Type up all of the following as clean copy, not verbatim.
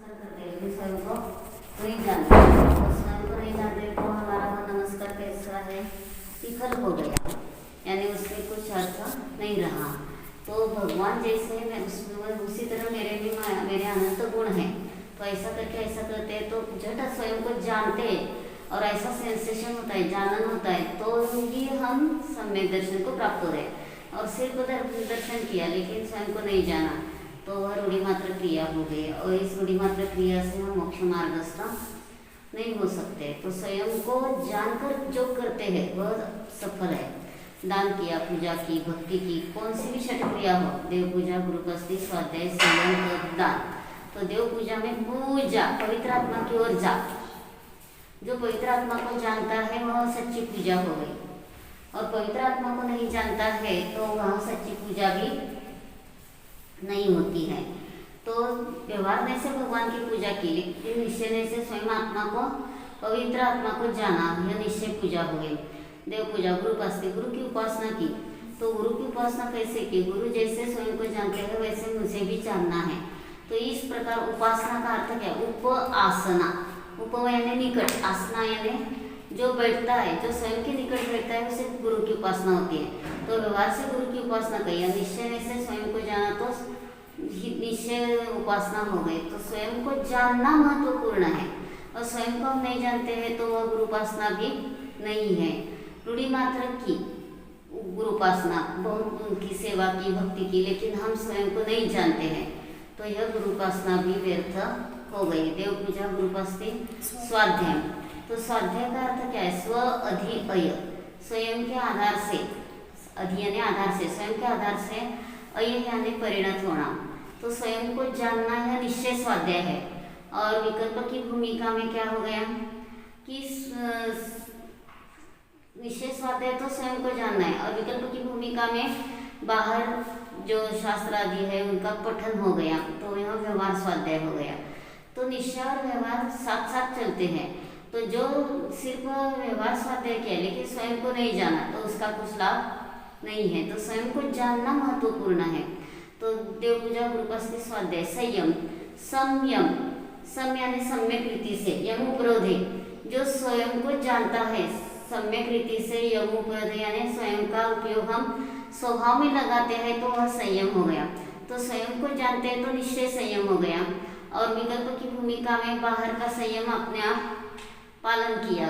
नमस्कार करते हैं लेकिन स्वयं को नहीं जानते, तो स्वयं को नहीं जानते तो हमारा वो नमस्कार कैसा है, विफल हो गया, यानी उसमें कुछ अर्थ नहीं रहा। तो भगवान जैसे मैं उसमें उसी तरह मेरे भी मेरे अनंत गुण हैं, तो ऐसा करके ऐसा करते हैं तो झट स्वयं को जानते और ऐसा सेंसेशन होता है, जानन होता है, तो ही हम सम्यक दर्शन को प्राप्त हो रहे। और सिर्फ दर्शन किया लेकिन स्वयं को नहीं जाना तो वह रूढ़ि मात्र क्रिया हो गई, और इस रूढ़ि मात्र क्रिया से हम मोक्ष मार्गस्थ नहीं हो सकते। तो स्वयं को जानकर जो करते हैं वह सफल है। दान किया, पूजा की, भक्ति की, कौन सी भी छठ क्रिया हो, देव पूजा, गुरुपस्ति, स्वाध्याय, संयम, दान। तो देव पूजा में पूजा, पवित्र आत्मा की ओर जा, जो पवित्र आत्मा को जानता है वह सच्ची पूजा हो गई, और पवित्र आत्मा को नहीं जानता है तो वह सच्ची पूजा भी नहीं होती है। तो व्यवहार से भगवान की पूजा की, लेकिन निश्चय से स्वयं आत्मा को, पवित्र आत्मा को जाना, यह निश्चय पूजा हो गई। देव पूजा, गुरुपस्ति, गुरु की उपासना की, तो गुरु की उपासना कैसे की, गुरु जैसे स्वयं को जानते हैं वैसे मुझे भी जानना है। तो इस प्रकार उपासना का अर्थ क्या, उपासना, उप यानी निकट, आसना यानी जो बैठता है, जो स्वयं के निकट बैठता है उसे गुरु की उपासना होती है। तो व्यवहार से गुरु की उपासना कही, निश्चय से स्वयं को जाना तो निश्चय उपासना हो गई। तो स्वयं को जानना महत्वपूर्ण है, और स्वयं को हम नहीं जानते हैं तो वह गुरु उपासना भी नहीं है। रूढ़ि मात्र की गुरु उपासना, बहुत उनकी सेवा की, भक्ति की, लेकिन हम स्वयं को नहीं जानते हैं तो यह गुरु उपासना भी व्यर्थ हो गई। देव पूजा, गुरुपस्ति, स्वाध्याय। तो स्वाध्याय का अर्थ क्या है, स्व अधिअय, स्वयं के आधार से, अधि यानी आधार से, स्वयं के आधार से, अय यानी परिणत होना। तो स्वयं को जानना यह निश्चय स्वाध्याय है। और विकल्प की भूमिका में क्या हो गया कि निश्चय स्वाध्याय तो स्वयं को जानना है, और विकल्प की भूमिका में बाहर जो शास्त्र आदि है उनका पठन हो गया, तो यह व्यवहार स्वाध्याय हो गया। तो निश्चय और व्यवहार साथ साथ चलते हैं। तो जो सिर्फ व्यवहार स्वाध्याय किया लेकिन स्वयं को नहीं जाना तो उसका कुछ लाभ नहीं है। तो स्वयं को जानना महत्वपूर्ण है। तो देव पूजा, गुरुपस्ति, स्वाध्याय, संयम, संयम, सम यानी सम्यक रीति से, यम उपरोधे, जो स्वयं को जानता है सम्यक रीति से, यम उपरोधे यानी स्वयं का उपयोग हम स्वभाव में लगाते हैं तो वह संयम हो गया। तो स्वयं को जानते हैं तो निश्चय संयम हो गया। और विकल्प की भूमिका में बाहर का संयम अपने आप पालन किया,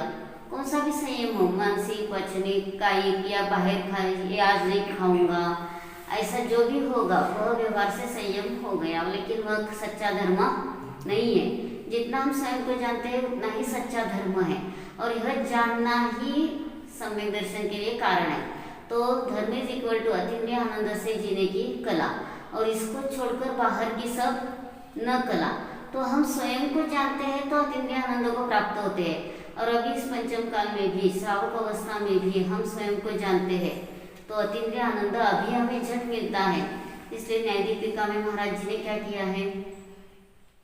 कौन सा भी संयम हो, मानसिक, वचनिक, कायिक, या बाहर खाए, ये आज नहीं खाऊंगा, ऐसा जो भी होगा वह व्यवहार से संयम हो गया, लेकिन वह सच्चा धर्म नहीं है। जितना हम स्वयं को जानते हैं उतना ही सच्चा धर्म है, और यह जानना ही सम्यक दर्शन के लिए कारण है। तो धर्म इज इक्वल टू अतीन्द्रिय आनंद से जीने की कला, और इसको छोड़कर बाहर की सब न कला। तो हम स्वयं को जानते हैं तो अतीन्द्रिय आनंदों को प्राप्त होते हैं, और अभी इस पंचम काल में भी, श्रावक अवस्था में भी हम स्वयं को जानते हैं तो अतीन्द्रिय आनंद अभी हमें झट मिलता है। इसलिए न्याय दीपिका में महाराज जी ने क्या किया है,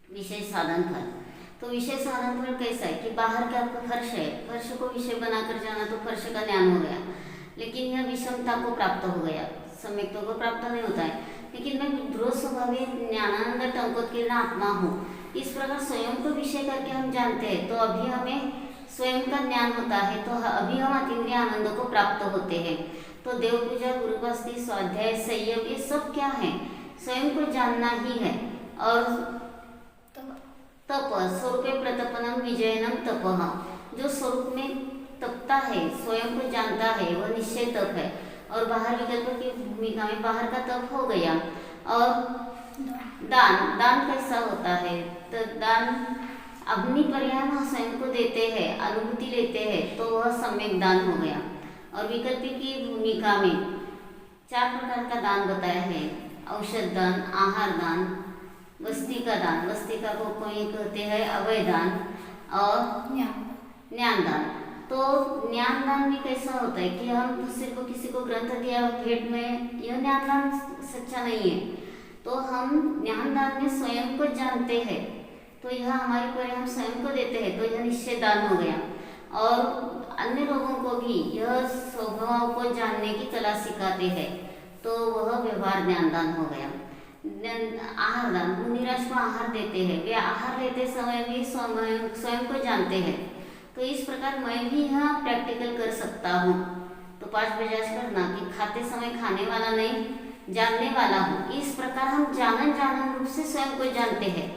विषय साधन फल। तो विषय साधन फल कैसा है कि बाहर का आपका फर्श है, फर्श को विषय बनाकर जाना तो फर्श का ज्ञान हो गया, लेकिन यह विषमता को प्राप्त हो गया, सम्यक्ता को प्राप्त नहीं होता है। लेकिन मैं ध्रुव स्वभावी ज्ञानानंद टंकोत्कीर्ण आत्मा हूँ, इस प्रकार स्वयं को विषय करके हम जानते हैं तो अभी हमें स्वयं का ज्ञान होता है, तो अभी हम अतीन्द्रिय आनंदों को प्राप्त होते हैं। तो देव पूजा, गुरुपस्ति, स्वाध्याय, संयम, ये सब क्या है, स्वयं को जानना ही है। और तप, स्वरूपे प्रतपनम विजयनम तपः, जो स्वरूप में तपता है, स्वयं को जानता है, वह निश्चय तप है। और बाहर विकल्प की भूमिका में बाहर का तप हो गया। और दान, दान कैसा होता है, तो दान अपनी पर्याय हम स्वयं को देते हैं, अनुभूति लेते हैं तो वह सम्यक दान हो गया। और विकल्प की भूमिका में 4 प्रकार का दान बताया है, औषध दान, आहार दान, वस्तिका दान, वस्तिका को कोई कहते हैं अभय दान, और ज्ञान दान। तो ज्ञान दान भी कैसा होता है कि हम सिर्फ किसी को ग्रंथ दिया भेंट में, यह ज्ञान दान सच्चा नहीं है। तो हम ज्ञान दान में स्वयं को जानते हैं तो यह हमारी पर्याय हम स्वयं को देते हैं तो यह निश्चय दान हो गया। और अन्य लोगों को भी यह स्वभाव को जानने की कला सिखाते हैं तो वह व्यवहार ज्ञान दान हो गया। आहार दान, मुनिराज को आहार देते हैं, वे आहार लेते समय भी स्वयं को जानते हैं। तो इस प्रकार मैं भी यहाँ प्रैक्टिकल कर सकता हूँ। तो 5 बजाज करना कि खाते समय खाने वाला नहीं, जानने वाला हूँ। इस प्रकार हम जानन रूप से स्वयं को जानते हैं,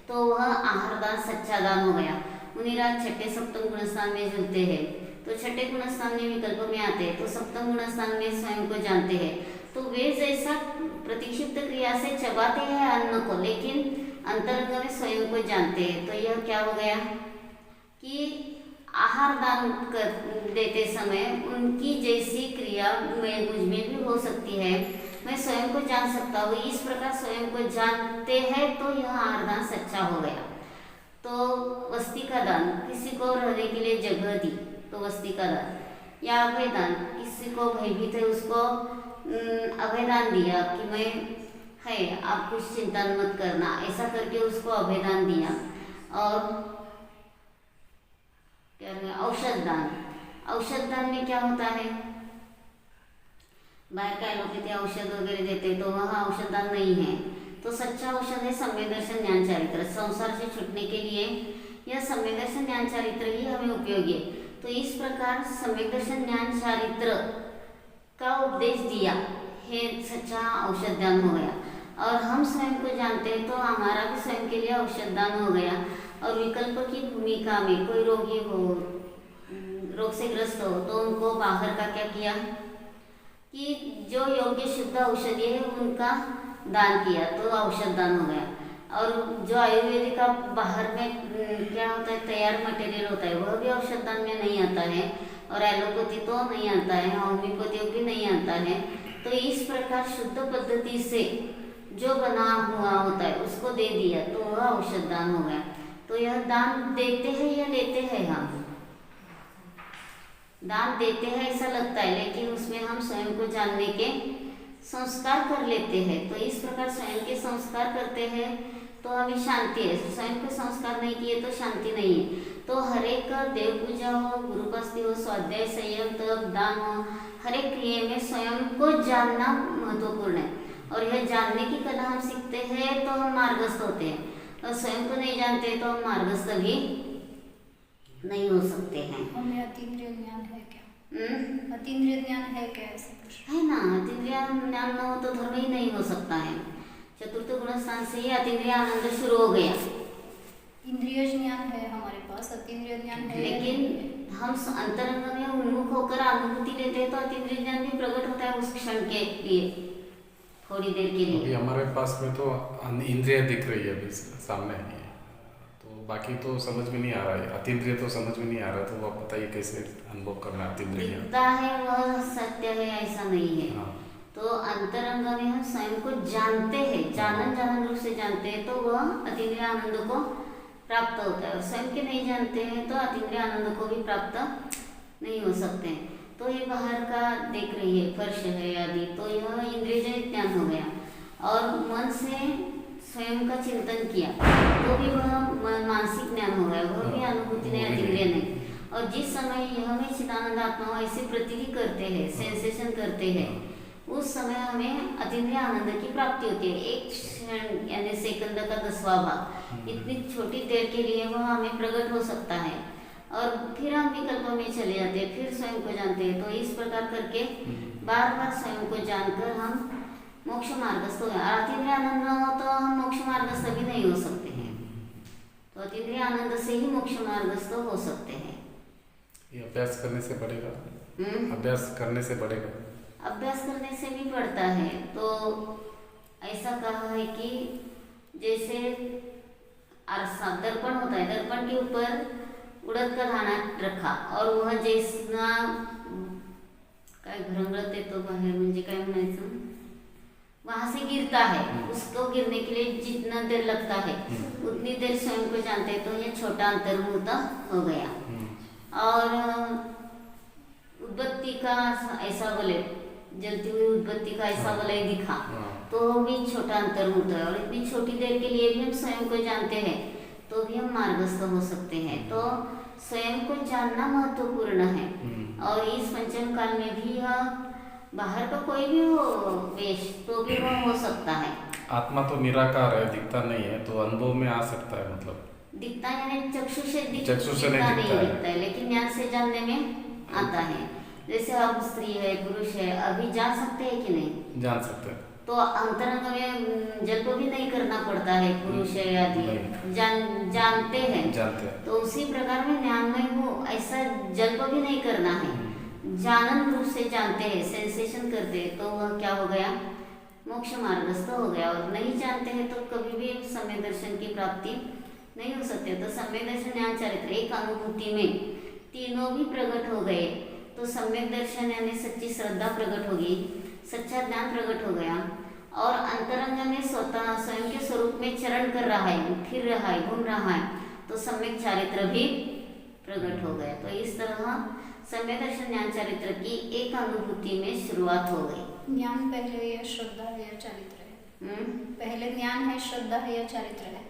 तो वह आहार दान सच्चा दान हो गया। मुनिराज छठे सप्तम गुणस्थान में जुड़ते हैं, तो छठे गुणस्थान में विकल्प में आते हैं, तो सप्तम गुणस्थान में स्वयं को जानते हैं। तो वे जैसा प्रतिक्षिप्त क्रिया से चबाते हैं अन्न को, लेकिन अंतरंग में स्वयं को जानते हैं। तो यह क्या हो गया कि आहार दान देते समय उनकी जैसी क्रिया मुझ में भी हो सकती है, मैं स्वयं को जान सकता हूँ। इस प्रकार स्वयं को जानते हैं, तो यह आहार दान सच्चा हो गया। तो वस्ती का दान, किसी को रहने के लिए जगह दी, तो वस्ती का दान। या अभय दान, किसी को भयभीत है उसको अभय दान दिया कि मैं है, आप कुछ चिंता मत करना, ऐसा करके उसको अभय दान दिया। और क्या औषध दान, औषध दान में क्या होता है, बाहर का एलोपैथी औषध वगैरह देते, तो वह औषध दान नहीं है। तो सच्चा औषध है सम्यक दर्शन ज्ञान चारित्र। संसार से छूटने के लिए यह सम्यक दर्शन ज्ञान चारित्र ही हमें उपयोगी है। तो इस प्रकार सम्यक दर्शन ज्ञान चारित्र का उपदेश दिया है, सच्चा औषध दान हो गया। और हम स्वयं को जानते हैं, तो हमारा भी स्वयं के लिए औषध दान हो गया। और विकल्प की भूमिका में कोई रोगी हो, रोग से ग्रस्त हो, तो उनको बाहर का क्या किया कि जो योग्य शुद्ध औषधि है उनका दान किया, तो औषध दान हो गया। और जो आयुर्वेदिक का बाहर में क्या होता है, तैयार मटेरियल होता है, वह भी औषध दान में नहीं आता है। और एलोपैथी तो नहीं आता है, होम्योपैथी भी नहीं आता है। तो इस प्रकार शुद्ध पद्धति से जो बना हुआ होता है उसको दे दिया, तो वह औषध दान हो गया। तो यह दान देते हैं या लेते हैं, हम दान देते हैं ऐसा लगता है, लेकिन उसमें हम स्वयं को जानने के संस्कार कर लेते हैं। तो इस प्रकार स्वयं के संस्कार करते हैं तो हमें शांति है। स्वयं के संस्कार नहीं किए तो शांति नहीं है। तो हर एक देव पूजा हो, गुरुपस्ति हो, स्वाध्याय, संयम, तप, दान हो, हर एक क्रिया में स्वयं को जानना महत्वपूर्ण है। और यह जानने की कला हम सीखते हैं तो हम मार्गस्थ होते हैं, और स्वयं को नहीं जानते तो हम मार्गस्थ भी नहीं हो सकते हैं। हमें अतीन्द्रिय ज्ञान है क्या? अतीन्द्रिय ज्ञान है क्या? ऐसा कुछ है ना, अतीन्द्रिय ज्ञान न हो तो धर्म ही नहीं हो सकता है। चतुर्थ गुणस्थान से ही अतीन्द्रिय आनंद शुरू हो गया। इंद्रिय ज्ञान है हमारे पास, अतीन्द्रिय ज्ञान है, लेकिन हम अंतरंग में उन्मुख होकर अनुभूति लेते हैं तो अतीन्द्रिय ज्ञान भी प्रकट होता है उस क्षण के लिए, थोड़ी देर के लिए। अभी हमारे पास में तो इंद्रिय दिख रही है, अभी सामने है, तो बाकी तो समझ में नहीं आ रहा है। अतीन्द्रिय तो समझ में नहीं आ रहा, तो आप बताइए कैसे अनुभव करना है अतीन्द्रिय? दिखता है वह सत्य है ऐसा नहीं है। हाँ। तो अंतरंग में हम स्वयं को जानते हैं, जानन रूप से जानते हैं, तो वह अतीन्द्रिय आनंद को प्राप्त होता है। और स्वयं के नहीं जानते हैं तो अतीन्द्रिय आनंद को भी प्राप्त नहीं हो सकते हैं। तो ये बाहर का देख रही है, फर्श है आदि, तो यह इंद्रियजनित ज्ञान हो गया। और मन से स्वयं का चिंतन किया तो भी वह मानसिक ज्ञान हो गया, वह भी अनुभूति नहीं, अतीन्द्रिय नहीं। और जिस समय यह में चिदानंद आत्मा ऐसे प्रतीति करते हैं, सेंसेशन करते हैं, उस समय हमें अतीन्द्रिय आनंद की प्राप्ति होती है। एक क्षण यानी सेकंड का 10वां भाग, इतनी छोटी देर के लिए वह हमें प्रकट हो सकता है। और फिर हम विकल्प में चले जाते हैं, फिर स्वयं को जानते हैं। तो इस प्रकार करके बार बार स्वयं को जानकर हम मोक्ष मार्गस्थ हो गए। अतीन्द्रिय आनंद न हो तो हम मोक्ष मार्गस्थ भी नहीं हो सकते हैं। तो अतीन्द्रिय आनंद से ही मोक्ष मार्गस्थ हो सकते हैं। ये अभ्यास करने से बढ़ेगा? अभ्यास करने से बढ़ेगा? अभ्यास करने से भी बढ़ता है। तो ऐसा कहा है कि जैसे दर्पण होता है, दर्पण के ऊपर उड़द का दाना रखा और वह जैसा काय घरंगळते तो बाहेर म्हणजे काय म्हणायचं, वहां से गिरता है, उसको गिरने के लिए जितना देर लगता है उतनी देर स्वयं को जानते हैं, तो यह छोटा अंतर्मुहूर्त हो गया। और उद्बत्ती का ऐसा वलय, जलती हुई उद्बत्ती का ऐसा वलय दिखा तो भी छोटा अंतर्मुहूर्त है। और इतनी छोटी देर के लिए भी हम स्वयं को जानते हैं तो भी हम मार्गस्थ हो सकते हैं। तो स्वयं को जानना महत्वपूर्ण है। और इस पंचम काल में भी यह बाहर का कोई भी हो वेश तो भी वह हो सकता है। आत्मा तो निराकार है, दिखता नहीं है, तो अनुभव में आ सकता है मतलब। दिखता यानी चक्षु से चक्षु से नहीं दिखता दिखता है। दिखता है, लेकिन ज्ञान से जानने में आता है। जैसे अब स्त्री है पुरुष है, अभी जान सकते हैं कि नहीं? जान सकते हैं। तो अंतरंग में जल्प भी नहीं करना पड़ता है, पुरुष है आदि नहीं। जानते हैं। जानते हैं। तो उसी प्रकार में ज्ञान में वो ऐसा जल्प भी नहीं करना है, जानन रूप से जानते हैं, सेंसेशन करते हैं, तो वह क्या हो गया? मोक्ष मार्गस्थ हो गया। और नहीं जानते हैं तो कभी भी सम्यक दर्शन की प्राप्ति नहीं हो सकती। तो सम्यक दर्शन ज्ञान चारित्र एक अनुभूति में तीनों भी प्रकट हो गए, तो सम्यक दर्शन यानी सच्ची श्रद्धा प्रकट होगी, सच्चा ज्ञान प्रकट हो गया, और अंतरंग में स्वतः स्वयं के स्वरूप में चरण कर रहा है, फिर रहा है, घूम रहा है, तो सम्यक चारित्र भी प्रकट हो गया। तो इस तरह सम्यक दर्शन ज्ञान चारित्र की एक अनुभूति में शुरुआत हो गई। ज्ञान पहले या श्रद्धा है या चारित्र है? पहले ज्ञान है, श्रद्धा है या चारित्र है?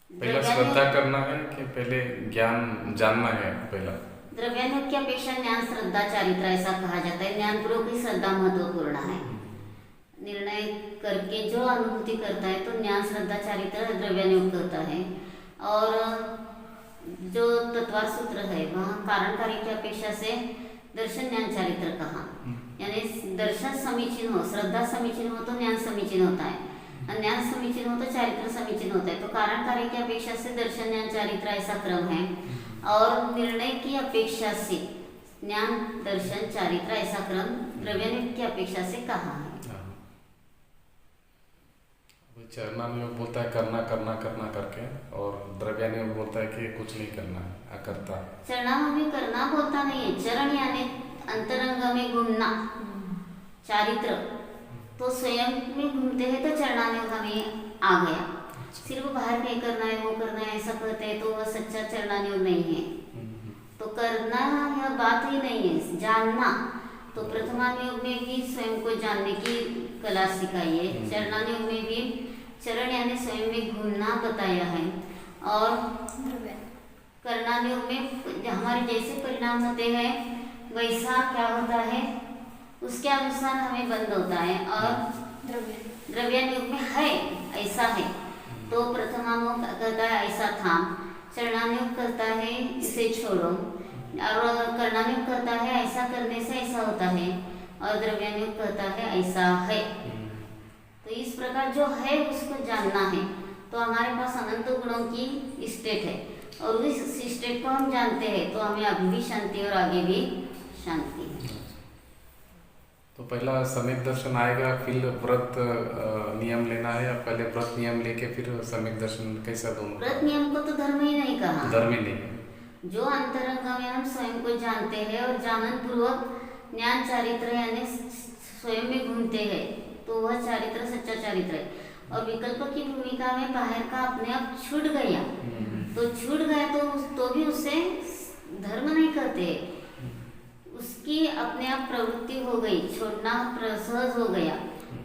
पहला श्रद्धा करना है कि पहले ज्ञान जानना है? पहला द्रव्यानुग की अपेक्षा ज्ञान श्रद्धा चारित्र ऐसा कहा जाता है। ज्ञानपूर्वक ही श्रद्धा महत्वपूर्ण है। निर्णय करके जो अनुभूति करता है तो ज्ञान श्रद्धा चारित्र द्रव्यानुग करता है। और जो तत्वार सूत्र है वहाँ कारण कार्य की अपेक्षा से दर्शन ज्ञान चारित्र कहा, यानी दर्शन समीचीन हो, श्रद्धा समीचीन हो तो ज्ञान समीचीन होता है, और ज्ञान समीचीन हो तो चारित्र समीचीन होता है। तो कारण कार्य की अपेक्षा से दर्शन ज्ञान चारित्र ऐसा क्रम है, और निर्णय की अपेक्षा से ज्ञान दर्शन चारित्र ऐसा क्रम द्रव्यानुग की अपेक्षा से कहा है। चरणानुयोग बोलता है करना करना करना करके, और द्रव्यानुयोग बोलता है कि कुछ नहीं करना है, अकर्ता। चरणानुयोग करना बोलता नहीं है, चरण यानी अंतरंग में घूमना, चारित्र तो स्वयं में घूमते हैं तो चरणानुयोग में आ गया। सिर्फ बाहर कहीं करना है, वो करना है ऐसा कहते हैं तो वह सच्चा चरणानुयोग नहीं है। तो करना यह बात ही नहीं है, जानना। तो प्रथमानुयोग में भी स्वयं को जानने की कला सिखाई है, चरणानुयोग में भी चरण यानी स्वयं में घूमना बताया है, और करणानुयोग में हमारे जैसे परिणाम होते हैं वैसा क्या होता है उसके अनुसार हमें बंद होता है। और द्रव्यानुयोग में है ऐसा है तो प्रथमानुयोग कहता है ऐसा था, चरणानुयोग कहता है इसे छोड़ो, और करणानुयोग कहता है ऐसा करने से ऐसा होता है, और द्रव्यानुयोग कहता है ऐसा है। तो इस प्रकार जो है उसको जानना है। तो हमारे पास अनंत गुणों की स्टेट है, और उस स्टेट को हम जानते हैं तो हमें अभी भी शांति और आगे भी शांति है। तो पहला सम्यक दर्शन आएगा, फिर व्रत नियम लेना है, या पहले व्रत नियम लेके फिर सम्यक दर्शन? कैसा दोनों? व्रत नियम को तो धर्म ही नहीं कहा, धर्म ही नहीं है। जो अंतरंग में हम स्वयं को जानते हैं और जानन पूर्वक ज्ञान चारित्र यानी स्वयं में घूमते हैं तो वह चारित्र सच्चा चारित्र है। और विकल्प की भूमिका में बाहर का अपने आप छूट गया, तो छूट गया तो भी उसे धर्म नहीं कहते, उसकी अपने आप प्रवृत्ति हो गई, छोड़ना सहज हो गया,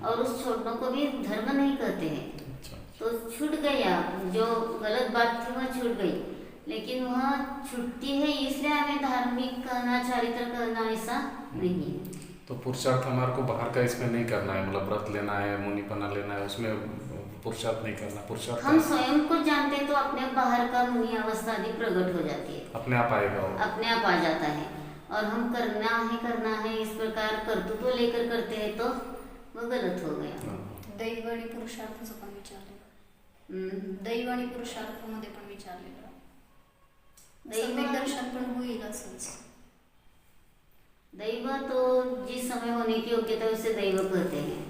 और उस छोड़ने को भी धर्म नहीं कहते हैं। तो छूट गया, जो गलत बात थी वह छूट गई, लेकिन वह छूटती है इसलिए हमें धार्मिक कहना, चारित्र कहना ऐसा नहीं है। तो पुरुषार्थ हमारे को बाहर का इसमें नहीं करना है, मतलब व्रत लेना है, मुनिपना लेना है, उसमें पुरुषार्थ नहीं करना। पुरुषार्थ हम स्वयं को जानते तो अपने बाहर का मुनि अवस्था आदि प्रकट हो जाती है, अपने आप आएगा वो, अपने आप आ जाता है। और हम करना है इस प्रकार कर्तृत्व लेकर करते हैं तो वह गलत हो गया। दैव आणि पुरुषार्थाचा पण विचार लेला, दैव आणि पुरुषार्थामध्ये पण विचार लेला, सम्यक दर्शन पण होईल असंच। दैव तो जिस समय होने की योग्यता उसे दैव कहते हैं,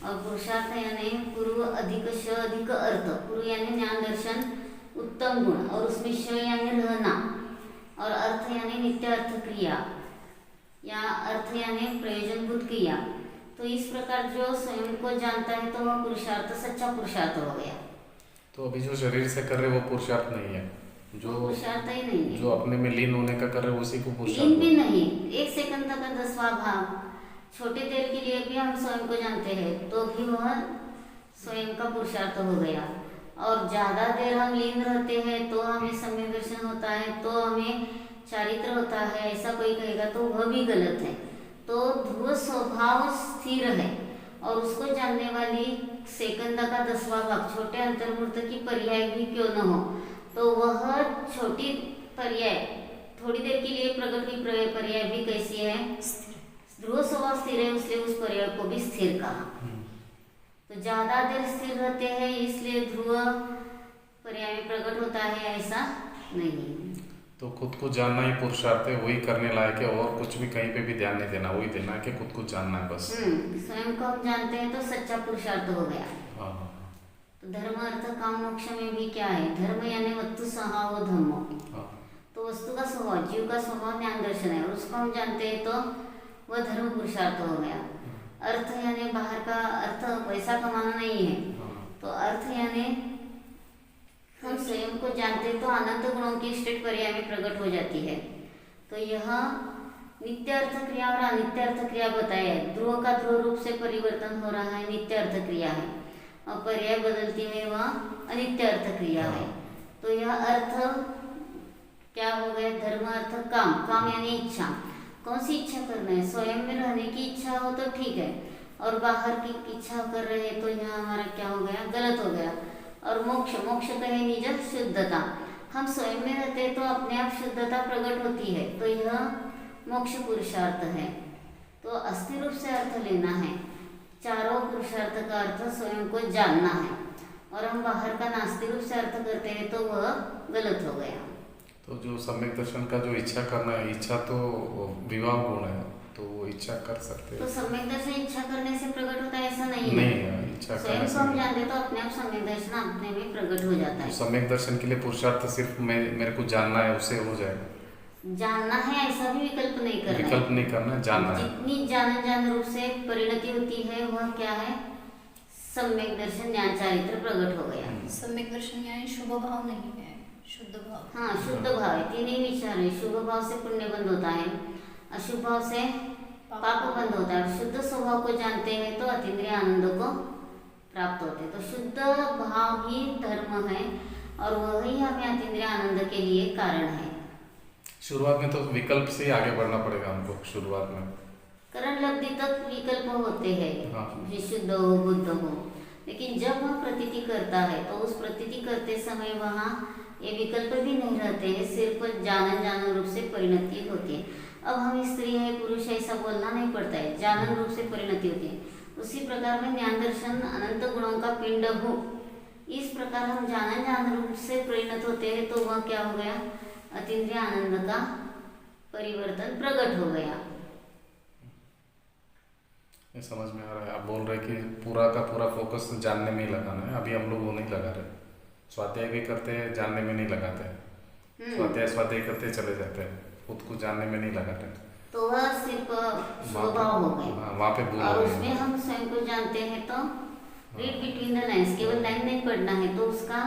और पुरुषार्थ यानी पूर्व अधिक श अधिक अर्थ। पूर्व यानी ज्ञान दर्शन उत्तम गुण, और उसमें श यानी रहना, और अर्थ यानी नित्य अर्थ क्रिया, या अर्थ यानी प्रयोजनभूत क्रिया। तो इस प्रकार जो स्वयं को जानता है तो वह पुरुषार्थ सच्चा पुरुषार्थ हो गया। तो अभी जो शरीर से कर रहे वो पुरुषार्थ नहीं है, जो पुरुषार्थ ही नहीं है, जो अपने में लीन होने का कर रहे उसी को पुरुषार्थ। लीन भी नहीं, एक सेकंड तक 10वां भाग छोटे देर के लिए भी हम स्वयं को जानते हैं तो भी वह स्वयं का पुरुषार्थ हो गया। और ज़्यादा देर हम लीन रहते हैं तो हमें सम्यक दर्शन होता है, तो हमें चारित्र होता है, ऐसा कोई कहेगा तो वह भी गलत है। तो ध्रुव स्वभाव स्थिर है, और उसको जानने वाली सेकंद का 10वां भाग छोटे अंतर्मुहूर्त की पर्याय भी क्यों न हो, तो वह छोटी पर्याय थोड़ी देर के लिए प्रकट हुई पर्याय भी कैसी है? ध्रुव स्वभाव स्थिर है, इसलिए उस पर्याय को भी स्थिर कहा। तो ज्यादा देर स्थिर रहते हैं इसलिए ध्रुव पर्याय में प्रकट होता है, ऐसा नहीं। तो खुद को जानना ही पुरुषार्थ है, वही करने लायक है, और कुछ भी कहीं पे भी ध्यान नहीं देना, वही देना है कि खुद को जानना है बस। स्वयं को हम जानते हैं तो सच्चा पुरुषार्थ हो गया। हाँ। तो धर्म अर्थ काम मोक्ष में भी क्या है? धर्म यानी वस्तु स्वभाव धर्म। हाँ। तो वस्तु का स्वभाव, जीव का स्वभाव ज्ञान दर्शन है, और उसको हम जानते हैं तो वह धर्म पुरुषार्थ हो गया। अर्थ यानी बाहर का अर्थ पैसा कमाना नहीं है, तो अर्थ यानी हम स्वयं को जानते हैं तो अनंत गुणों की स्टेट पर्याय में प्रकट हो जाती है। तो यह नित्य अर्थ क्रिया और अनित्य अर्थ क्रिया बताया है। ध्रुव का ध्रुव रूप से परिवर्तन हो रहा है, नित्य अर्थ क्रिया है, और पर्याय बदलती है, वह अनित्य अर्थ क्रिया है। तो यह अर्थ क्या हो गया? धर्म अर्थ काम, काम यानी इच्छा। कौन सी इच्छा करना है? स्वयं में रहने की इच्छा हो तो ठीक है, और बाहर की इच्छा कर रहे हैं तो यह हमारा क्या हो गया? गलत हो गया। और मोक्ष, मोक्ष कहे निज शुद्धता, हम स्वयं में रहते तो अपने आप शुद्धता प्रकट होती है, तो यह मोक्ष पुरुषार्थ है। तो अस्थिर रूप से अर्थ लेना है। चारों पुरुषार्थ का अर्थ स्वयं को जानना है, और हम बाहर का नास्तिक रूप से अर्थ करते हैं तो वह गलत हो गया। तो जो सम्यक दर्शन का जो इच्छा करना है, इच्छा तो विवाह गुण है, तो वो इच्छा कर सकते हैं। तो सम्यक दर्शन इच्छा करने से प्रकट होता है ऐसा नहीं है। नहीं है, इच्छा स्वयं को हम जानते तो अपने आप सम्यक दर्शन अपने में प्रकट हो जाता है। सम्यक दर्शन के लिए पुरुषार्थ सिर्फ मेरे को जानना है, उससे हो जाएगा। जानना है ऐसा भी विकल्प नहीं करना है। विकल्प नहीं करना, जानना है। जितनी जान रूप से परिणति होती है वह क्या है? सम्यक दर्शन ज्ञान चारित्र प्रकट हो गया। सम्यक दर्शन यानी शुभ भाव नहीं है, शुद्ध भाव। हाँ, शुद्ध भाव है, तीन ही विचार है। शुभ भाव से पुण्य बंद होता है, अशुभ भाव से पाप बंद होता है। शुद्ध स्वभाव को जानते हैं तो अतीन्द्रिय आनंद को प्राप्त होते हैं। तो शुद्ध भाव ही धर्म है, और वही हमें अतीन्द्रिय आनंद के लिए कारण है। शुरुआत में तो विकल्प से ही आगे बढ़ना पड़ेगा हमको। शुरुआत में करण लब्धि तक विकल्प होते हैं, हाँ। विशुद्ध हो, बुद्ध हो, लेकिन जब वह प्रतीति करता है तो उस प्रतीति करते समय वहाँ ये विकल्प भी नहीं रहते हैं, सिर्फ जानन रूप से परिणति होती है। अब हम स्त्री है पुरुष है ऐसा बोलना नहीं पड़ता है, जानन रूप से परिणति होती है। उसी प्रकार में ज्ञान दर्शन अनंत गुणों का पिंड हो, इस प्रकार हम जानन रूप से परिणत होते हैं तो वह क्या हो गया? अतीन्द्रिय आनंद का परिवर्तन प्रकट हो गया। ये समझ में आ रहा है। आप बोल रहे कि पूरा का पूरा फोकस जानने में ही लगाना है। अभी हम लोग वो नहीं लगा रहे, स्वाध्याय भी करते हैं, जानने में नहीं लगाते हैं। स्वाध्याय करते चले जाते हैं, खुद को जानने में नहीं लगाते, तो वह सिर्फ स्वभाव हो गए। वहाँ पे भूल और हो उसमें गई। हम स्वयं को जानते हैं तो रीड बिटवीन द लाइन्स, केवल लाइन नहीं पढ़ना है, तो उसका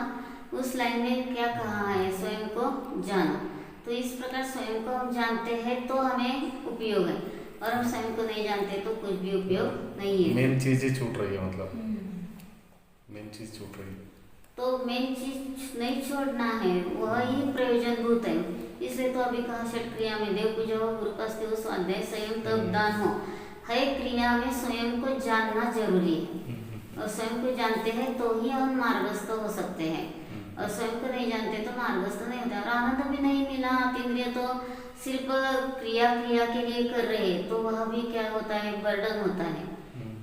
उस लाइन में क्या कहा है? स्वयं को जानो। तो इस प्रकार स्वयं को हम जानते हैं तो हमें उपयोग है, और हम स्वयं को नहीं जानते तो कुछ भी उपयोग नहीं है। मेन चीज ही छूट रही है, मतलब मेन चीज छूट रही है। तो मेन चीज नहीं छोड़ना है, वह ही प्रयोजनभूत है। इसलिए तो अभी कहा षट क्रिया में देव पूजा हो, गुरुपस्ति हो, स्वाध्याय, संयम, तप, दान हो, हर एक क्रिया में स्वयं को जानना जरूरी है। और स्वयं को जानते हैं तो ही हम मार्गस्थ हो सकते हैं, और स्वयं को नहीं जानते तो मार्गस्थ नहीं होता। और आनंद भी नहीं मिला, अतीन्द्रिय तो सिर्फ क्रिया के लिए कर रहे हैं तो वह भी क्या होता है? बर्डन होता है,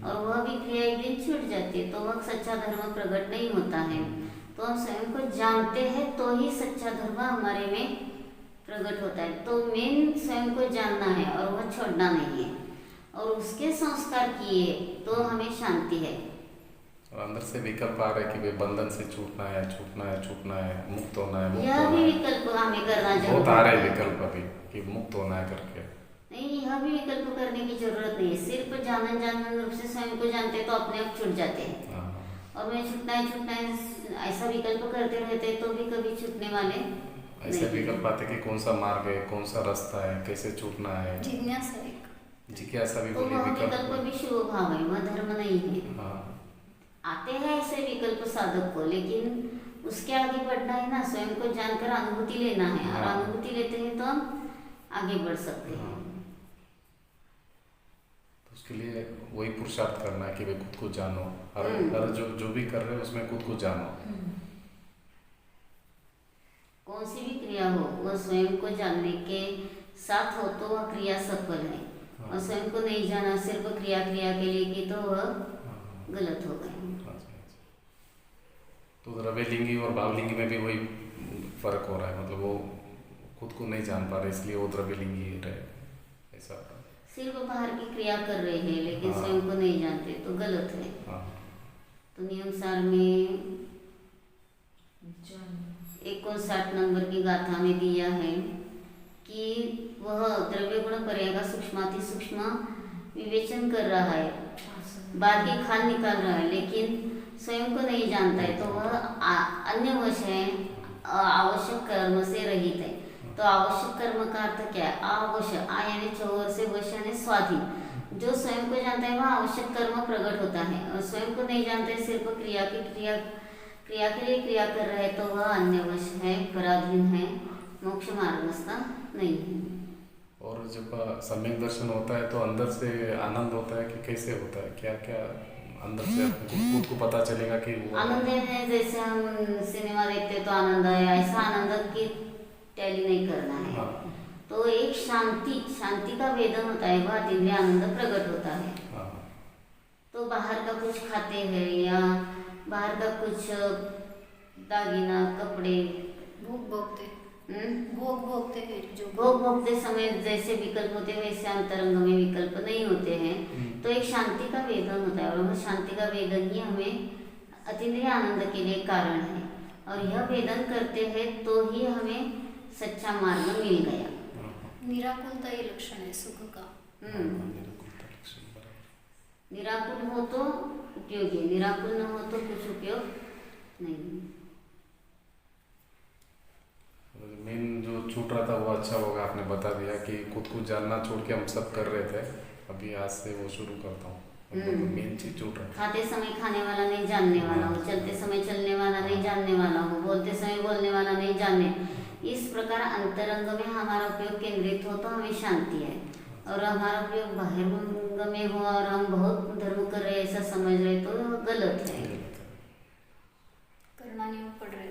और वह भी क्रिया एक दिन छूट जाती है तो वह सच्चा धर्म प्रकट नहीं होता है। तो हम स्वयं को जानते हैं तो ही सच्चा धर्म हमारे में प्रकट होता है। तो मेन स्वयं को जानना है और वह छोड़ना नहीं है, और उसके संस्कार किए तो हमें शांति है। और अंदर से विकल्प आ रहा है कि भाई बंधन से छूटना है, छूटना है, छूटना है, मुक्त होना है, मुक्त यह होना भी है। विकल्प हमें करना बहुत जरूरी आ रहे हैं है। विकल्प अभी कि मुक्त होना है करके। नहीं, यह भी विकल्प करने की जरूरत नहीं है। सिर्फ जानन रूप से स्वयं को जानते तो अपने आप छूट जाते हैं। हाँ। और मैं छूटना है ऐसा विकल्प करते रहते तो भी कभी छूटने वाले ऐसे नहीं। विकल्प आते कि कौन सा मार्ग है, कौन सा रास्ता है, कैसे छूटना है, जिज्ञासा एक। जिज्ञासा भी तो बोली वह विकल्प विकल्प। भी शुभ भाव है, वह धर्म नहीं है। हाँ। आते हैं ऐसे विकल्प साधक को, लेकिन उसके आगे बढ़ना है ना, स्वयं को जानकर अनुभूति लेना है, और हाँ। अनुभूति लेते हैं तो हम आगे बढ़ सकते हैं। हाँ। तो उसके लिए वही पुरुषार्थ करना है कि वे खुद को जानो, हर हम्म। हर जो भी कर रहे हैं उसमें खुद को जानो। कौन सी भी क्रिया हो वह स्वयं को जानने के साथ हो तो वह क्रिया सफल है, और स्वयं को नहीं जाना सिर्फ क्रिया क्रिया के लिए की तो वह गलत हो गई। तो द्रव्यलिंगी और भावलिंगी में भी वही फर्क हो रहा है, मतलब वो खुद को नहीं जान पा रहे इसलिए वो द्रव्यलिंगी रहे, ऐसा। सिर्फ बाहर की क्रिया कर रहे हैं लेकिन हाँ। स्वयं को नहीं जानते तो गलत है। हाँ। तो नियम सार में 59 नंबर की गाथा में दिया है कि वह द्रव्य गुण पर्याय का सूक्ष्माति सूक्ष्म विवेचन कर रहा है, बाकी खान निकाल रहा है, लेकिन स्वयं को नहीं जानता है तो वह अन्य वश है, आवश्यक कर्म से रहित है। तो आवश्यक कर्म का अर्थ क्या है? आवश्य आ यानी चौर से वश यानी स्वाधीन। जो स्वयं को जानता है वह आवश्यक कर्म प्रकट होता है, और स्वयं को नहीं जानते सिर्फ क्रिया के लिए क्रिया कर रहे तो वह अन्य वश है, पराधीन है, मोक्ष मार्गस्थ नहीं है। और जब सम्यक दर्शन होता है तो अंदर से आनंद होता है कि कैसे होता है, क्या क्या अंदर से खुद को पता चलेगा कि वो आनंद है। जैसे हम सिनेमा देखते तो आनंद है, ऐसा आनंद की टैली नहीं करना है। हाँ। तो एक शांति का वेदन होता है, वह इंद्रिय आनंद प्रकट होता है। हाँ। तो बाहर का कुछ खाते हैं या बाहर का कुछ दागिना कपड़े भोग भोगते हम्म? भोग भोगते हैं जो भोग भोगते समय जैसे विकल्प होते हैं वैसे अंतरंग में विकल्प नहीं होते हैं। तो एक शांति का वेदन होता है, और वह शांति का वेदन ही हमें अतीन्द्रिय आनंद के लिए कारण है, और यह वेदन करते हैं तो ही हमें सच्चा मार्ग मिल गया। निराकुलता ये लक्षण है सुख का। निराकुल हो तो उपयोगी, निराकुल न हो तो कुछ उपयोग नहीं। मेन जो छूट रहा था वो अच्छा होगा, आपने बता दिया कि खुद को जानना छोड़ के हम सब कर रहे थे, अभी आज से वो शुरू करता हूँ। मेन चीज छूट रहा है। खाते समय खाने वाला नहीं जानने वाला हो, चलते समय चलने वाला नहीं जानने वाला हो, बोलते समय बोलने वाला नहीं जानने। इस प्रकार अंतरंग में हमारा उपयोग केंद्रित हो तो हमें शांति है, और हमारा उपयोग बाह्यंग में हो और हम बहुत धर्म कर रहे ऐसा समझ रहे तो गलत है। करना नहीं पड़ रहे।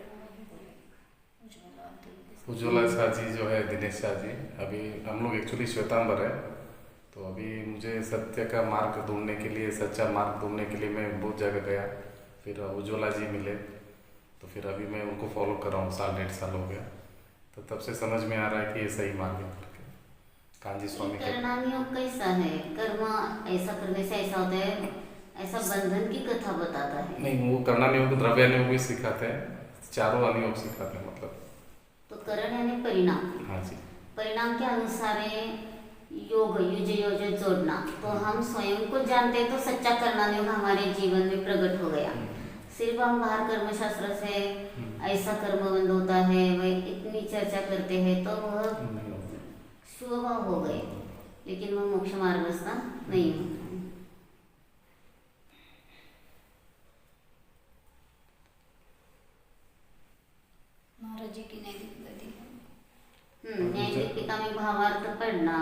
उज्ज्वला शाह जी जो है, दिनेश शाह जी, अभी हम लोग एक्चुअली श्वेतांबर है, तो अभी मुझे सत्य का मार्ग ढूंढने के लिए, सच्चा मार्ग ढूंढने के लिए मैं बहुत जगह गया, फिर उज्ज्वला जी मिले, तो फिर अभी मैं उनको फॉलो कर रहा हूँ, 1.5 साल हो गया, तो तब से समझ में आ रहा है कि ये सही मार्ग है करके। कांजी स्वामी के करना नियोग कैसा है? कर्म ऐसा करने से ऐसा होता है, ऐसा बंधन की कथा बताता है। नहीं, वो करना नहीं, उनको द्रव्य अनुयोग भी सिखाते हैं, चारों अनुयोग सिखाते हैं मतलब। तो करण यानी परिणाम। हाँ जी। परिणाम के अनुसार योग युज जोड़ना। तो हम स्वयं को जानते तो सच्चा करना योग हमारे जीवन में प्रकट हो गया। सिर्फ हम बाहर कर्मशास्त्र से ऐसा कर्म बंद होता है, वह इतनी चर्चा करते हैं तो वह स्वभाव हो गए, लेकिन वह मोक्ष मार्गस्थ नहीं होता। महाराज जी की नैतिक गति न्याय दीपिका में भावार्थ पढ़ना।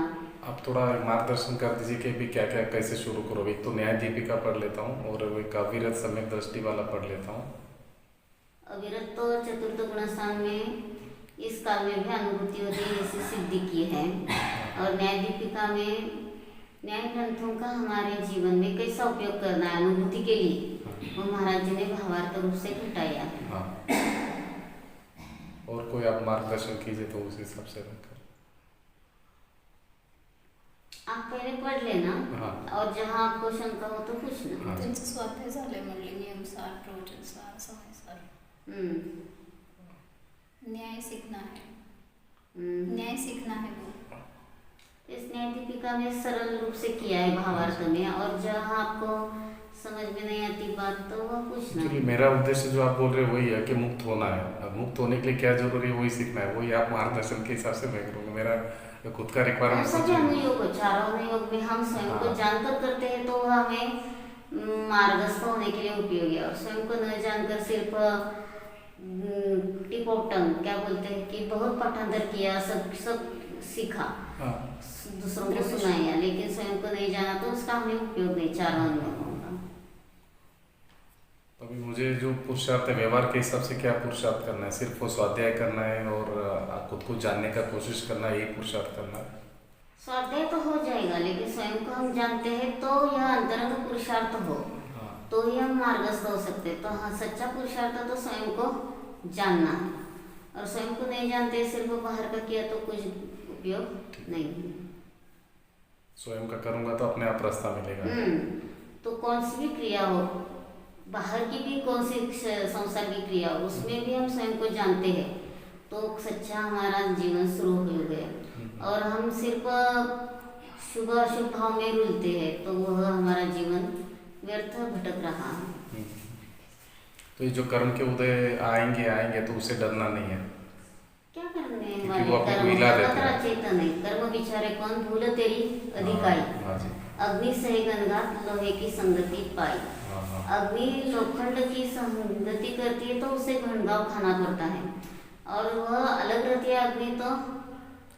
आप थोड़ा मार्गदर्शन कर दीजिए कि अभी क्या क्या कैसे शुरू करो। एक तो न्याय दीपिका पढ़ लेता हूँ और एक अविरत सम्यक दृष्टि वाला पढ़ लेता हूँ। अविरत तो चतुर्थ गुणस्थान में इस काल में भी अनुभूति होती है, जैसे सिद्धि की है। और न्याय दीपिका में न्याय ग्रंथों का हमारे जीवन में कैसा उपयोग करना है अनुभूति के लिए, वो महाराज जी ने भावार्थ रूप से घटाया है। हाँ। और कोई आप मार्गदर्शन कीजिए तो उस हिसाब से रखकर आप पहले पढ़ लेना। हाँ। और जहाँ आपको शंका हो तो पूछना। हाँ। त्यांचं स्वाध्याय झाले म्हणले नियमसार प्रवचनसार समयसार न्याय सीखना है न्याय सीखना है वो इस न्याय दीपिका में सरल रूप से किया है भावार्थ में, और जहाँ आपको समझ में नहीं आती बात तो वह पूछना। एक्चुअली मेरा उद्देश्य जो आप बोल रहे हैं वही है कि मुक्त होना है। अब मुक्त होने के लिए क्या जरूरी है वही सीखना है, वही आप मार्गदर्शन के हिसाब से मैं करूँगा। मेरा खुद का रिक्वायरमेंट ऐसा क्या अनुयोग हो, चारों अनुयोग में हम स्वयं को जानकर करते हैं तो वह हमें मार्गस्थ होने के लिए उपयोगी है, और स्वयं को न जानकर सिर्फ टिपोटन क्या बोलते हैं कि बहुत पाठांतर किया, सब सीखा, हाँ। दूसरों को सुनाया, लेकिन स्वयं को नहीं जाना तो उसका हमें उपयोग नहीं चारों नियमों का। तो अभी मुझे जो पुरुषार्थ है व्यवहार के हिसाब से क्या पुरुषार्थ करना है? सिर्फ वो स्वाध्याय करना है और खुद को जानने का कोशिश करना है, यही पुरुषार्थ करना है? स्वाध्याय तो हो जाएगा, लेकिन स्वयं को हम जानते हैं तो यह अंतरंग पुरुषार्थ हो हाँ। तो ही हम मार्गस्थ हो सकते हैं। तो हाँ, सच्चा पुरुषार्थ तो स्वयं को जानना है, और स्वयं को नहीं जानते सिर्फ बाहर का किया तो कुछ उपयोग नहीं है। स्वयं का करूँगा तो अपने आप रास्ता मिलेगा। तो कौन सी भी क्रिया हो, बाहर की भी कौन सी संसार की क्रिया हो, उसमें भी हम स्वयं को जानते हैं तो सच्चा हमारा जीवन शुरू हो गया। और हम सिर्फ शुभ अशुभ भाव में रुलते हैं तो वह हमारा जीवन व्यर्थ भटक रहा है। तो ये जो कर्म के उदय आएंगे तो उसे डरना नहीं है। क्या करने क्योंकि वो आपको हिला देते हैं। चेतन है, कर्म विचारे कौन भूल तेरी अधिकाई, हाँ जी। अग्नि सही गंगात लोहे की संगति पाई। हाँ। अग्नि लोखंड की संगति करती है तो उसे घनघाव खाना पड़ता है, और वह अलग रहती है अग्नि तो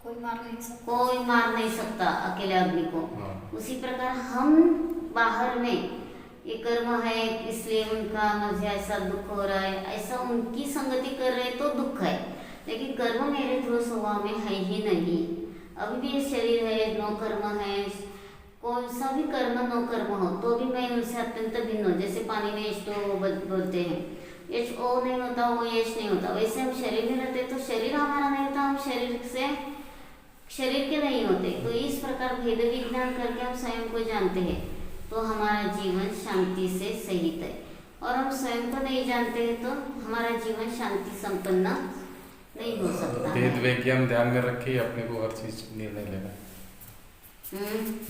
कोई मार नहीं सकता, कोई मार नहीं सकता अकेले अग्नि को। हाँ। उसी प्रकार हम बाहर में ये कर्म है इसलिए उनका मुझे ऐसा दुख हो रहा है, ऐसा उनकी संगति कर रहे तो दुख है, लेकिन कर्म मेरे ध्रुव स्वभाव में है ही नहीं। अभी भी ये शरीर है, नो कर्म है, कौन सा भी कर्म नो कर्म हो तो भी मैं उनसे अत्यंत भिन्न हूँ। जैसे पानी में H2O बोलते हैं, H2O नहीं होता वो H नहीं होता, वैसे हम शरीर में रहते तो शरीर हमारा नहीं होता, हम शरीर के नहीं होते। तो इस प्रकार भेद विज्ञान करके हम स्वयं को जानते हैं तो हमारा जीवन शांति से सहित है, और हम स्वयं को नहीं जानते हैं तो हमारा जीवन शांति संपन्न नहीं हो सकता। वेद विज्ञान ध्यान में रखे अपने को हर चीज निर्णय लेना।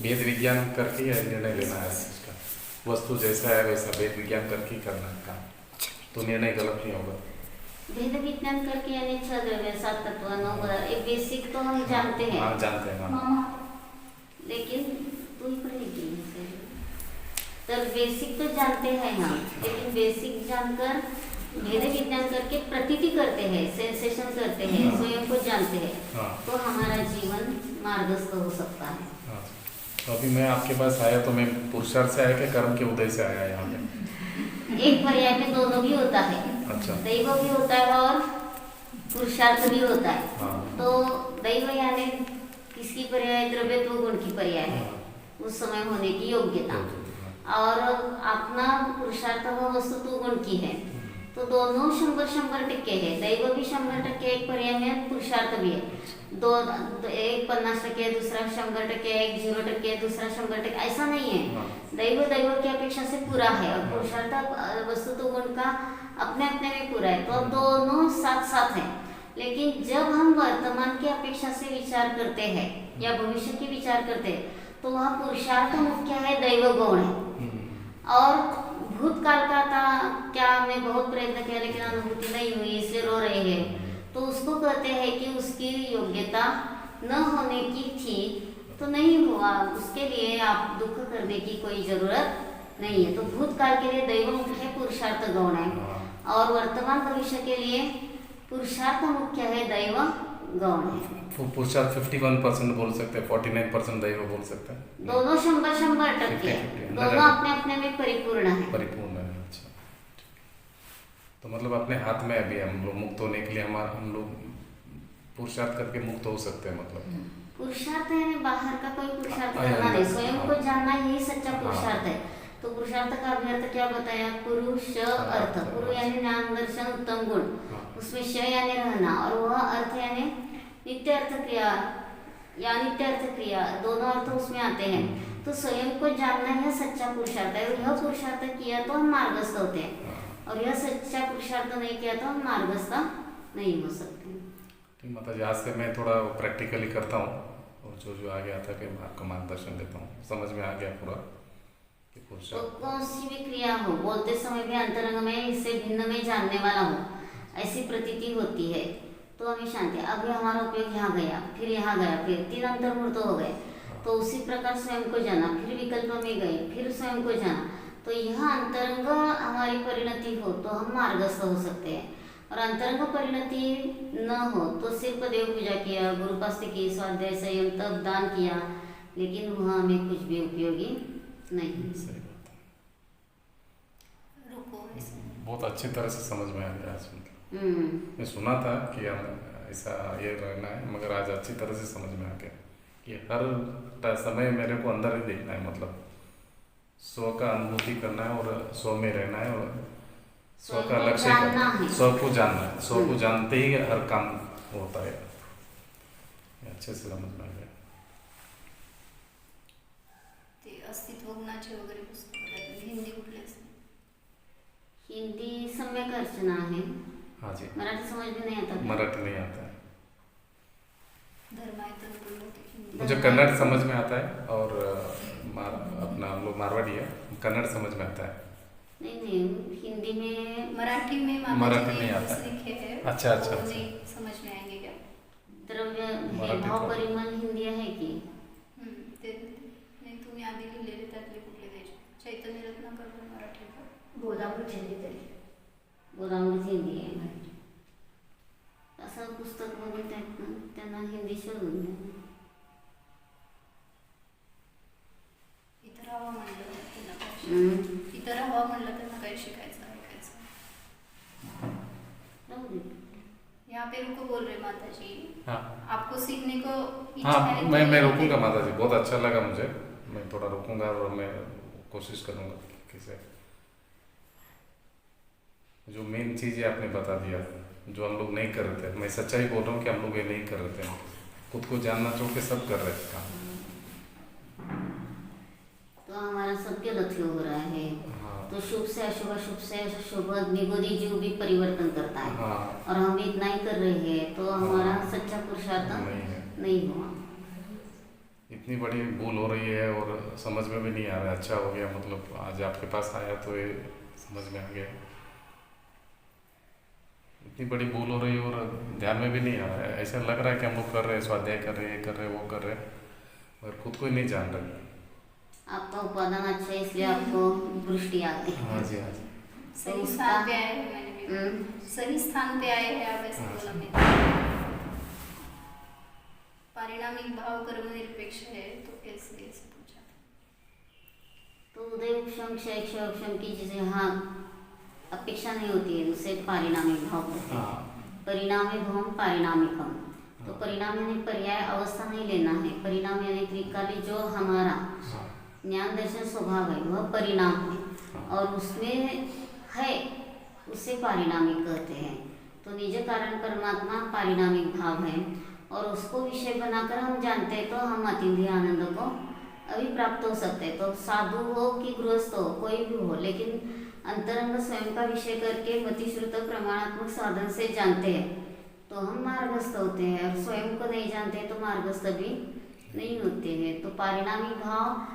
वेद विज्ञान करके ही निर्णय लेना है इसका, वस्तु जैसा है वैसा वेद विज्ञान करके ही करना है काम, तो निर्णय गलत नहीं होगा। भेद विज्ञान करके यानी 6 द्रव्य 7 तत्व 9 पदार्थ, एक बेसिक तो हम जानते हैं। हाँ जानते हैं। लेकिन तू ही पढ़ेगी तो बेसिक तो जानते हैं हम, लेकिन बेसिक जानकर भेद विज्ञान करके प्रतीति करते हैं, सेंसेशन करते हैं, स्वयं को जानते हैं तो हमारा जीवन मार्गस्थ हो सकता है। तो अभी मैं आपके पास आया तो मैं पुरुषार्थ से आया कि कर्म के उदय से आया यहाँ पे? एक पर्याय में दोनों भी होता है। अच्छा। दैव भी होता है और पुरुषार्थ भी होता है। हाँ। तो दैव यानी किसकी पर्याय? द्रव्यत्व गुण की पर्याय है, उस समय होने की योग्यता, और अपना पुरुषार्थ वह वस्तु गुण की है। तो दोनों 100% है, दैव भी 100% एक पर्याय में, पुरुषार्थ भी है। एक 50%, दूसरा 100%, एक 0%, दूसरा 100%, ऐसा नहीं है। दैव की अपेक्षा से पूरा है और पुरुषार्थ वस्तु गुण का अपने अपने में पूरा है, तो दोनों साथ साथ है। लेकिन जब हम वर्तमान की अपेक्षा से विचार करते हैं या भविष्य की विचार करते हैं तो वह पुरुषार्थ मुख्य है, दैव गौण है। और भूतकाल का था क्या, मैं बहुत प्रयत्न किया लेकिन अनुभूति नहीं हुई इसलिए रो रहे हैं, तो उसको कहते हैं कि उसकी योग्यता न होने की थी तो नहीं हुआ, उसके लिए आप दुख करने की कोई जरूरत नहीं है। तो भूतकाल के लिए दैव मुख्य है, पुरुषार्थ गौण है, और वर्तमान भविष्य के लिए पुरुषार्थ मुख्य है, दैव गौण है। पुरुषार्थ 51% बोल सकते हैं, 49% दैव बोल सकते हैं। दोनों 100% दोनों अपने अपने में परिपूर्ण है। परिपूर्ण है। अच्छा, तो मतलब अपने हाथ में अभी हम लोग मुक्त होने के लिए हम लोग पुरुषार्थ करके मुक्त हो सकते हैं। मतलब पुरुषार्थ है बाहर का कोई पुरुषार्थ करना नहीं, स्वयं को जानना यही सच्चा पुरुषार्थ है। तो पुरुषार्थ का अभ्यर्थ क्या बताया? पुरुष अर्थ, पुरु यानी ज्ञान दर्शन उत्तम गुण, उसमें श यानी रहना, और वह अर्थ यानी नित्य अर्थ क्रिया या नित्य अर्थ क्रिया, दोनों अर्थ उसमें आते हैं। तो स्वयं को जानना यह सच्चा पुरुषार्थ है, और यह पुरुषार्थ किया तो हम मार्गस्थ होते हैं, और यह सच्चा पुरुषार्थ नहीं किया तो हम मार्गस्थ नहीं हो सकते। ठीक, मतलब आज से मैं थोड़ा प्रैक्टिकली करता हूँ, और जो आ गया था कि मैं आपको मार्गदर्शन देता हूँ, समझ में आ गया पूरा कि तो कौन सी भी क्रिया हो, बोलते समय भी अंतरंग में इससे भिन्न में जानने वाला हो, ऐसी प्रतीति होती है तो हमें शांति। अभी हमारा उपयोग यहाँ गया, फिर यहाँ गया, फिर 3 अंतर्मुहूर्त हो गए, तो उसी प्रकार स्वयं को जाना, फिर विकल्प में गए, फिर स्वयं को जाना, तो यह अंतरंग हमारी परिणति हो तो हम मार्गस्थ हो सकते हैं। और अंतरंग परिणति न हो तो सिर्फ देव पूजा किया, गुरुपास्ति की, स्वाध्याय संयम तब दान किया, लेकिन वह हमें कुछ भी उपयोगी नहीं। सही बात है। रुको ऐसे। बहुत अच्छी तरह से समझ में आ गया आज मतलब। हम्म। मैं सुना था कि ऐसा ये रहना है, मगर आज अच्छी तरह से समझ में आ गया कि हर समय मेरे को अंदर ही देखना है, मतलब स्व का अनुभूति करना है और स्व में रहना है और स्व का लक्ष्य जानना है। स्व को जानना है। स्व को जानते ही हर काम होता है। ये अच्छे से समझ में आ गया। ते अस्तित्व गुणाचे वगैरे पुस्तक आहेत. हिंदी कुठले असते? हिंदी सम्यक अर्चना है, हाँ जी। मराठी समझ में नहीं आता क्या? मराठी नहीं आता है धर्मायतन पण होते हिंदी. मुझे। कन्नड़ समझ में आता है और अपना हम लोग मारवाड़ी है, कन्नड़ समझ में आता है। नहीं, हिंदी में मराठी में मराठी नहीं आता है। लिखे हैं. अच्छा, अच्छा, वो अच्छा। नहीं समझ में आएंगे क्या? द्रव्य हे मराठी भाव का- परिमल हिंदी आहे की? ते नाही, तुम्ही आधी लिहिलेले त्यातले कुठले द्यायचे? चैतन्य रत्नाकर पण मराठी का? गोदावरी हिंदी तरी गोदावरी हिंदी आहे. असं पुस्तक बघून त्यांना हिंदी शोधून द्या. इतर हवा म्हणलं तर त्यांना काय हम्म. शिकायचं? इतर हवा म्हणलं त्यांना काय शिकायचं ऐकायचं? जाऊ दे. यहाँ पे रुको बोल रहे माता जी. हाँ आपको सीखने को इच्छा हाँ, है? मैं रुकूंगा माता जी, बहुत अच्छा लगा मुझे। मैं थोड़ा रुकूंगा और मैं कोशिश करूंगा कैसे, जो मेन चीज़ है आपने बता दिया, जो हम लोग नहीं कर रहे थे। मैं सच्चाई बोल रहा हूँ कि हम लोग ये नहीं कर रहे थे। खुद को जानना चाहो कि सब कर रहे थे काम। तो हमारा सब गलत ही हो रहा है. हाँ तो शुभ से अशुभ, अशुभ से अशुभ, निगोदी जीव भी परिवर्तन करता है. हाँ, और हम इतना ही कर रहे हैं तो हमारा सच्चा पुरुषार्थ नहीं है। नहीं हुआ. इतनी बड़ी भूल हो रही है और समझ में भी नहीं आ रहा है। अच्छा हो गया, मतलब आज आपके पास आया तो ये समझ में आ गया। इतनी बड़ी भूल हो रही है और ध्यान में भी नहीं आ रहा है। ऐसा लग रहा है कि हम लोग कर रहे हैं, स्वाध्याय कर रहे हैं, ये कर रहे हैं, वो कर रहे हैं, मगर खुद को ही नहीं जान रहे। आपका उपादान अच्छा है इसलिए आपको दृष्टि आती है. हाँ जी, हाँ जी। सही उसका- स्थान पे आए हैं. मैंने भी हम्म. सही स्थान पे आए हैं आप, ऐसे हाँ। बोला मैंने. पारिणामिक भाव कर्म निरपेक्ष है तो कैसे ऐसे पूछा? तो उदय उपशम क्षय क्षय उपशम की चीजें हाँ अपेक्षा नहीं होती है, उससे पारिणामिक भाव होते हैं. हाँ परिणामी भाव पारिणामिकम. तो परिणाम यानी पर्याय अवस्था नहीं लेना है. परिणाम यानी त्रिकाली जो हमारा हाँ ज्ञान दर्शन स्वभाव है वह परिणाम है, हाँ। और उसमें है उसे पारिणामिक कहते हैं. तो निज कारण परमात्मा पारिणामिक भाव है और उसको विषय बनाकर हम जानते हैं तो हम अतीन्द्रिय आनंद को अभी प्राप्त हो सकते हैं. तो साधु हो कि गृहस्थ हो, कोई भी हो, लेकिन अंतरंग स्वयं का विषय करके मतिश्रुत प्रमाणात्मक साधन से जानते हैं तो हम मार्गस्थ होते हैं, और स्वयं को नहीं जानते तो मार्गस्थ भी नहीं होते हैं. तो पारिणामिक भाव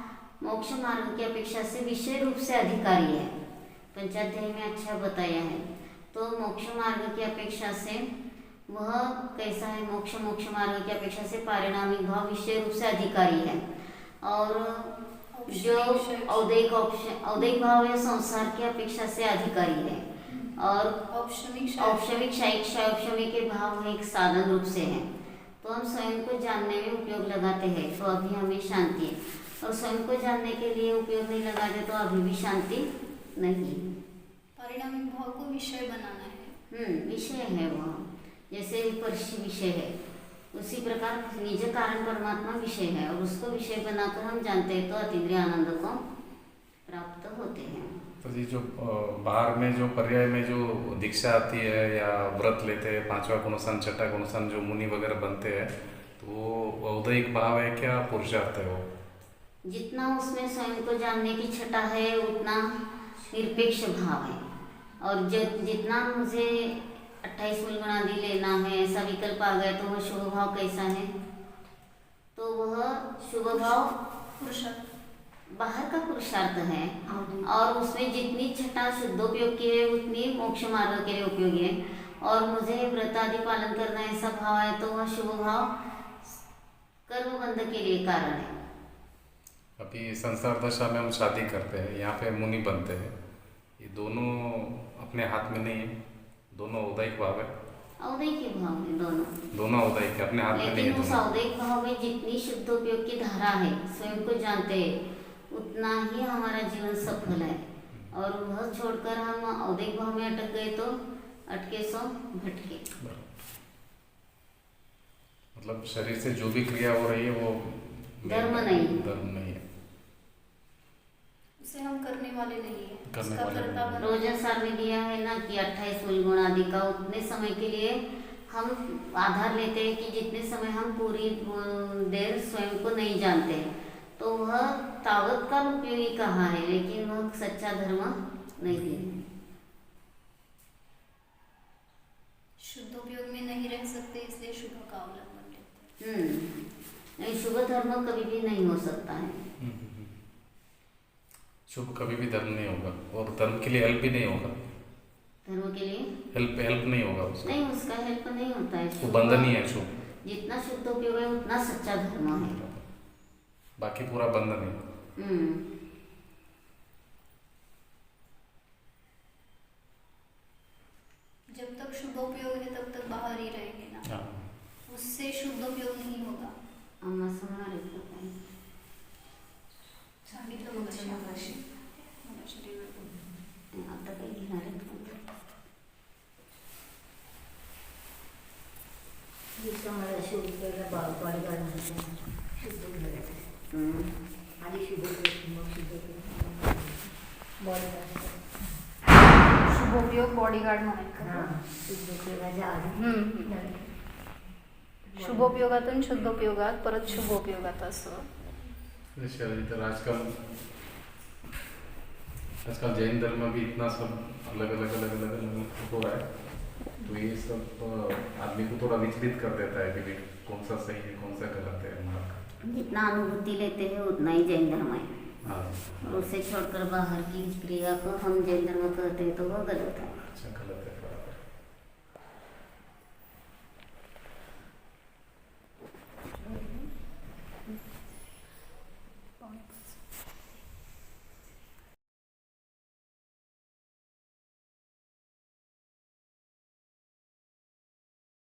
मोक्ष मार्ग की अपेक्षा से विषय रूप से अधिकारी है. पंचाध्याय में अच्छा बताया है. तो मोक्ष मार्ग की अपेक्षा से वह कैसा है? मोक्ष मार्ग की अपेक्षा से पारिणामिक भाव विषय रूप से अधिकारी है. और जो औदैहिक भाव है संसार की अपेक्षा से अधिकारी है. और औपशमिक क्षाइक के भाव एक साधन रूप से है. तो हम स्वयं को जानने में उपयोग लगाते हैं तो अभी हमें शांति है, और स्वयं को जानने के लिए उपयोग नहीं लगाते तो अभी भी शांति नहीं. परिणामिक भाव को विषय बनाना है. विषय है वह, जैसे परिषि विषय है उसी प्रकार निज कारण परमात्मा विषय है, और उसको विषय बनाकर हम जानते हैं तो अतीन्द्रिय आनंद को प्राप्त होते हैं. तो ये जो बाहर में जो पर्याय में जो दीक्षा आती है या व्रत लेते हैं, 5वां गुणसान 6वां गुणसान जो मुनि वगैरह बनते हैं, तो वो औदैहिक भाव है क्या पुरुषार्थ है? वो जितना उसमें स्वयं को जानने की छटा है उतना निरपेक्ष भाव है. और जितना मुझे 28 मूलगुणादि लेना है ऐसा विकल्प आ गया तो वह शुभ भाव कैसा है? तो वह शुभ भाव पुरुषार्थ बाहर का पुरुषार्थ है, और उसमें जितनी छटा शुद्धोपयोग की है उतनी मोक्ष मार्ग के लिए उपयोगी है. और मुझे व्रत आदि पालन करना ऐसा भाव है तो वह शुभ भाव कर्म बंध के लिए कारण है. अभी संसार दशा में हम शादी करते हैं, यहाँ पे मुनि बनते हैं, ये दोनों अपने हाथ में नहीं है. दोनों औदायिक भाव है। औदैक भाव में दोनों औदायिक है, अपने हाथ में नहीं लेकिन है उस दोनों। औदैक भाव में जितनी शुद्धोपयोग की धारा है स्वयं को जानते हैं उतना ही हमारा जीवन सफल है। और वह छोड़कर हम औदैक भाव में अटक गए तो अटके सो भटके। मतलब शरीर से जो भी क्रिया हो रही है वो धर्म नहीं। धर्म नहीं है, उसे हम करने वाले नहीं है, करने उसका वाले कर्ता नहीं। बना। रोजन सार में दिया है ना कि 28 गुण आदि का उतने समय के लिए हम आधार लेते हैं कि जितने समय हम पूरी देर स्वयं को नहीं जानते तो वह तावत काल उपयोगी कहा है, लेकिन वह सच्चा धर्म नहीं है। शुद्धोपयोग में नहीं रह सकते इसलिए शुभ का अवलंबन लेते हैं। नहीं, शुभ धर्म कभी भी नहीं हो सकता है। शुभ कभी भी धर्म नहीं होगा, और धर्म के लिए हेल्प भी नहीं होगा। धर्म के लिए हेल्प नहीं होगा उसका, नहीं, उसका हेल्प नहीं होता है। वो बंधन ही है शुभ। जितना शुद्ध उपयोग है उतना सच्चा धर्म है। बाकी पूरा बंधन है। जब तक शुद्धोपयोग है तब तक बाहर ही रहेंगे ना, हाँ। उससे शुद्धोपयोग नहीं होगा। आम्हा समोर येतो काय? सांगितलं मगाशी आता काही घेणार आहेत का? मला शुद्धला बॉडी गार्ड म्हणतात. शुद्ध करायचं आधी शुद्ध करायचं मग शुद्ध करायचं बॉडी गार्ड. शुभोपयोग बॉडीगार्ड म्हणायचं. हां शुद्ध करायच्या आधी शुभोपयोगातून शुद्धोपयोगात परत शुभोपयोगात असं. इधर आजकल जैन धर्म में भी इतना सब अलग अलग हो रहा है, तो ये सब आदमी को थोड़ा विचलित कर देता है कि कौन सा सही है कौन सा गलत है हमारा। जितना अनुभूति लेते हैं उतना ही जैन धर्म है। हाँ, और उसे छोड़कर बाहर की क्रिया को हम जैन धर्म कहते हैं तो वह गलत है। अच्छा गलत है।